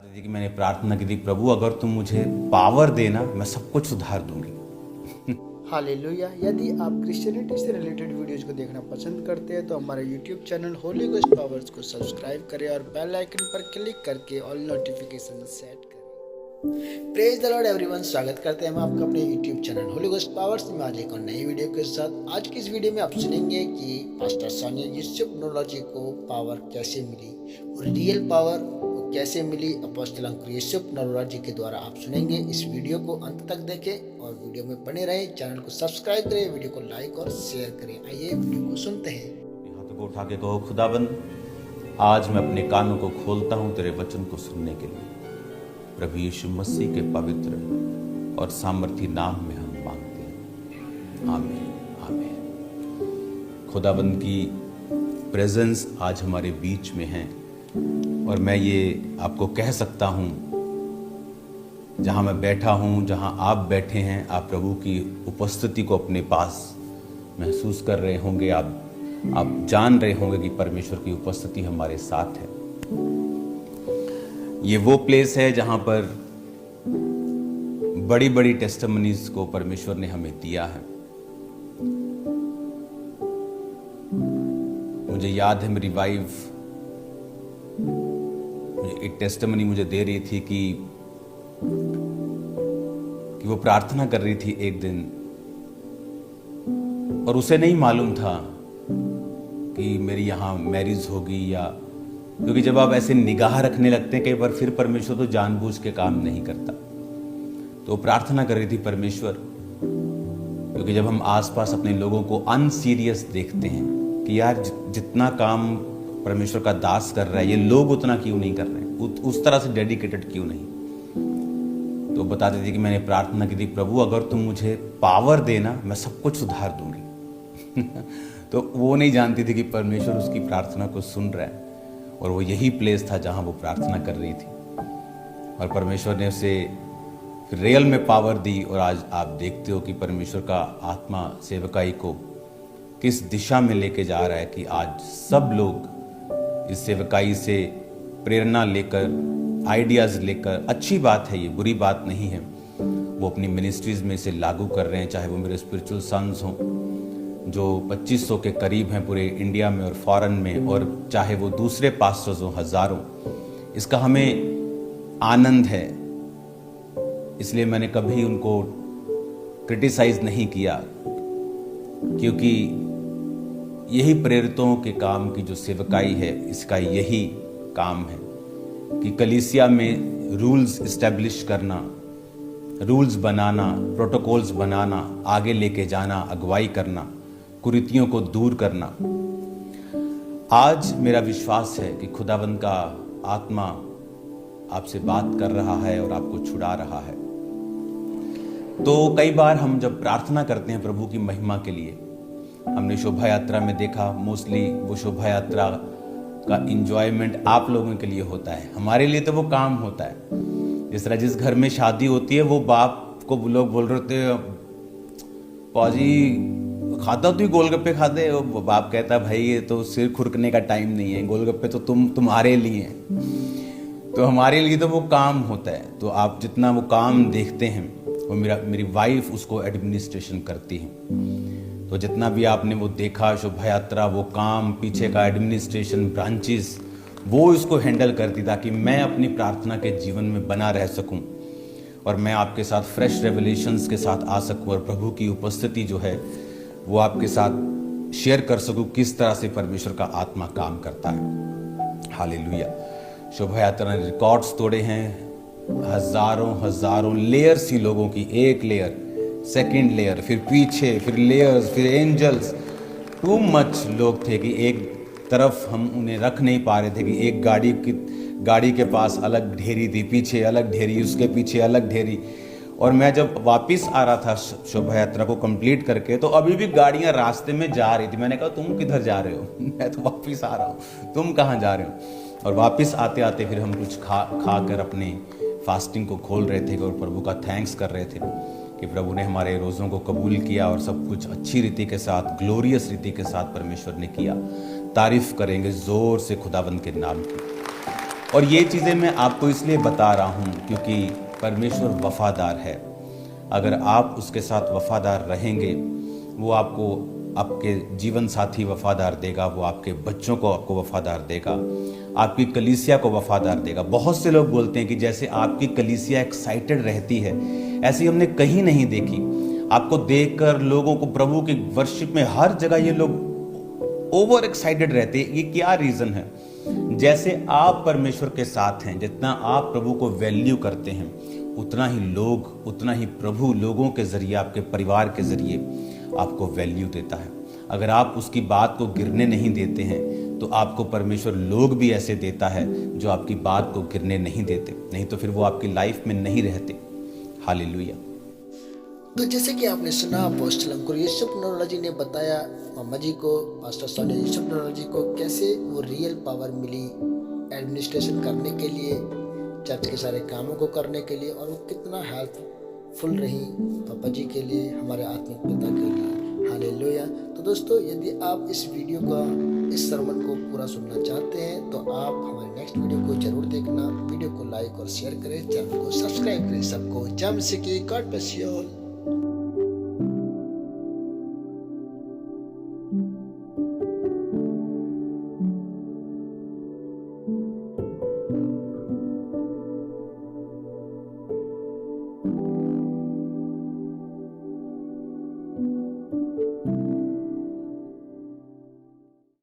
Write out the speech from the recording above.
बता थी कि मैंने प्रार्थना की थी, प्रभु अगर तुम मुझे पावर देना मैं सब कुछ सुधार दूंगी। हालेलुया। यदि आप क्रिश्चियनिटी से रिलेटेड वीडियोज को देखना पसंद करते हैं तो हमारे YouTube channel Holi ghost powers को सब्सक्राइब करें और बेल आइकन पर क्लिक करके ऑल नोटिफिकेशन सेट करें। प्रेज द लॉर्ड एवरीवन, स्वागत करते हैं हम आपका अपने YouTube channel Holi ghost powers में आज एक और नई वीडियो के साथ। आज की इस वीडियो में आप सुनेंगे कि पास्टर सोनिया यूसुफ नूरलाजी को पावर कैसे मिली और रियल पावर कैसे मिली अपोस्टल अंकुर यूसुफ नूरलाजी के द्वारा। आप सुनेंगे। इस वीडियो को अंत तक देखें और वीडियो में बने रहें। चैनल को सब्सक्राइब करें, वीडियो को लाइक और शेयर करें। आइए वीडियो को सुनते हैं। हाथों को उठा के कहो, खुदाबंद आज मैं अपने कानों को खोलता हूं तेरे वचन को सुनने के लिए। प्रभु यीशु मसीह के पवित्र और सामर्थी नाम में हम मांगते हैं, आमीन आमीन। खुदाबंद की प्रेजेंस आज हमारे बीच में है और मैं ये आपको कह सकता हूं, जहां मैं बैठा हूं, जहां आप बैठे हैं, आप प्रभु की उपस्थिति को अपने पास महसूस कर रहे होंगे। आप जान रहे होंगे कि परमेश्वर की उपस्थिति हमारे साथ है। ये वो प्लेस है जहां पर बड़ी बड़ी टेस्टिमनीज को परमेश्वर ने हमें दिया है। मुझे याद है मेरी वाइफ एक टेस्टिमनी मुझे दे रही थी कि वो प्रार्थना कर रही थी एक दिन और उसे नहीं मालूम था कि मेरी यहां मैरिज होगी, या क्योंकि जब आप ऐसे निगाह रखने लगते हैं कई बार फिर परमेश्वर तो जानबूझ के काम नहीं करता। तो प्रार्थना कर रही थी, परमेश्वर, क्योंकि जब हम आसपास अपने लोगों को अनसीरियस देखते हैं कि यार जितना काम परमेश्वर का दास कर रहा है ये लोग उतना क्यों नहीं कर रहे हैं, उस तरह से डेडिकेटेड क्यों नहीं। तो बताती थी कि मैंने प्रार्थना की थी, प्रभु अगर तुम मुझे पावर देना मैं सब कुछ सुधार दूंगी। तो वो नहीं जानती थी कि परमेश्वर उसकी प्रार्थना को सुन रहा है और वो यही प्लेस था जहां वो प्रार्थना कर रही थी और परमेश्वर ने उसे फिर रियल में पावर दी। और आज आप देखते हो कि परमेश्वर का आत्मा सेवकाई को किस दिशा में लेके जा रहा है कि आज सब लोग इस सेवकाई से प्रेरणा लेकर, आइडियाज लेकर, अच्छी बात है, ये बुरी बात नहीं है, वो अपनी मिनिस्ट्रीज में इसे लागू कर रहे हैं। चाहे वो मेरे स्पिरिचुअल सन्स हों जो 2500 के करीब हैं पूरे इंडिया में और फॉरेन में, और चाहे वो दूसरे पास्टर्स हों हजारों, इसका हमें आनंद है। इसलिए मैंने कभी उनको क्रिटिसाइज नहीं किया, क्योंकि यही प्रेरितों के काम की जो सेवकाई है, इसका यही काम है कि कलीसिया में रूल्स इस्टेब्लिश करना, रूल्स बनाना, प्रोटोकॉल्स बनाना, आगे लेके जाना, अगुवाई करना, कुरीतियों को दूर करना। आज मेरा विश्वास है कि खुदावंद का आत्मा आपसे बात कर रहा है और आपको छुड़ा रहा है। तो कई बार हम जब प्रार्थना करते हैं प्रभु की महिमा के लिए, हमने शोभा यात्रा में देखा, मोस्टली वो शोभा यात्रा का इंजॉयमेंट आप लोगों के लिए होता है, हमारे लिए तो वो काम होता है। जिस तरह जिस घर में शादी होती है वो बाप को लोग बोल रहे थे, पाजी खाता तो ही गोलगप्पे खाते, वो बाप कहता है भाई ये तो सिर खुरकने का टाइम नहीं है, गोलगप्पे तो तुम्हारे लिए हैं। तो हमारे लिए तो वो काम होता है। तो आप जितना वो काम देखते हैं वो मेरी वाइफ उसको एडमिनिस्ट्रेशन करती है। तो जितना भी आपने वो देखा शोभा यात्रा, वो काम पीछे का एडमिनिस्ट्रेशन, ब्रांचेस, वो इसको हैंडल करती ताकि मैं अपनी प्रार्थना के जीवन में बना रह सकूं और मैं आपके साथ फ्रेश रेवलेशंस के साथ आ सकूं और प्रभु की उपस्थिति जो है वो आपके साथ शेयर कर सकूं किस तरह से परमेश्वर का आत्मा काम करता है। हालेलुया। शोभा यात्रा ने रिकॉर्ड्स तोड़े हैं, हजारों लेयर्स ही लोगों की, एक लेयर, सेकेंड लेयर, फिर पीछे, फिर लेयर्स, फिर एंजल्स, टू मच लोग थे कि एक तरफ हम उन्हें रख नहीं पा रहे थे कि एक गाड़ी के पास अलग ढेरी थी, पीछे अलग ढेरी, उसके पीछे अलग ढेरी। और मैं जब वापस आ रहा था शोभा यात्रा को कंप्लीट करके, तो अभी भी गाड़ियां रास्ते में जा रही थी। मैंने कहा तुम किधर जा रहे हो? मैं तो वापस आ रहा हूँ, तुम कहाँ जा रहे हो? और वापस आते आते फिर हम कुछ खा कर अपने फास्टिंग को खोल रहे थे और प्रभु का थैंक्स कर रहे थे कि प्रभु ने हमारे रोज़ों को कबूल किया और सब कुछ अच्छी रीति के साथ, ग्लोरियस रीति के साथ परमेश्वर ने किया। तारीफ करेंगे जोर से खुदाबंद के नाम की। और ये चीज़ें मैं आपको इसलिए बता रहा हूँ क्योंकि परमेश्वर वफादार है। अगर आप उसके साथ वफादार रहेंगे, वो आपको आपके जीवन साथी वफादार देगा, वो आपके बच्चों को आपको वफादार देगा, आपकी कलीसिया को वफादार देगा। बहुत से लोग बोलते हैं कि जैसे आपकी कलीसिया एक्साइटेड रहती है, ऐसी हमने कहीं नहीं देखी। आपको देखकर लोगों को प्रभु की वर्शिप में हर जगह ये लोग ओवर एक्साइटेड रहते हैं। ये क्या रीज़न है? जैसे आप परमेश्वर के साथ हैं, जितना आप प्रभु को वैल्यू करते हैं, उतना ही लोग, उतना ही प्रभु लोगों के जरिए, आपके परिवार के जरिए आपको वैल्यू देता है। अगर आप उसकी बात को गिरने नहीं देते हैं तो आपको परमेश्वर लोग भी ऐसे देता है जो आपकी बात को गिरने नहीं देते, नहीं तो फिर वो आपकी लाइफ में नहीं रहते। हालेलुया। तो जैसे कि आपने सुना, अपोस्टल अंकुर यूसुफ नरोला जी ने बताया मामा जी को, पास्टर सोनी यूसुफ नरोला जी को, कैसे वो रियल पावर मिली एडमिनिस्ट्रेशन करने के लिए, चर्च के सारे कामों को करने के लिए, और वो कितना हेल्पफुल रही पापा जी के लिए, हमारे आत्मिक पिता के लिए। हालेलुया। तो दोस्तों, यदि आप इस वीडियो का, इस सरमन को पूरा सुनना चाहते हैं तो आप हमारे नेक्स्ट वीडियो को जरूर देखना। वीडियो को लाइक और शेयर करें, चैनल को सब्सक्राइब करें। सबको जय मसीह की। God bless you all.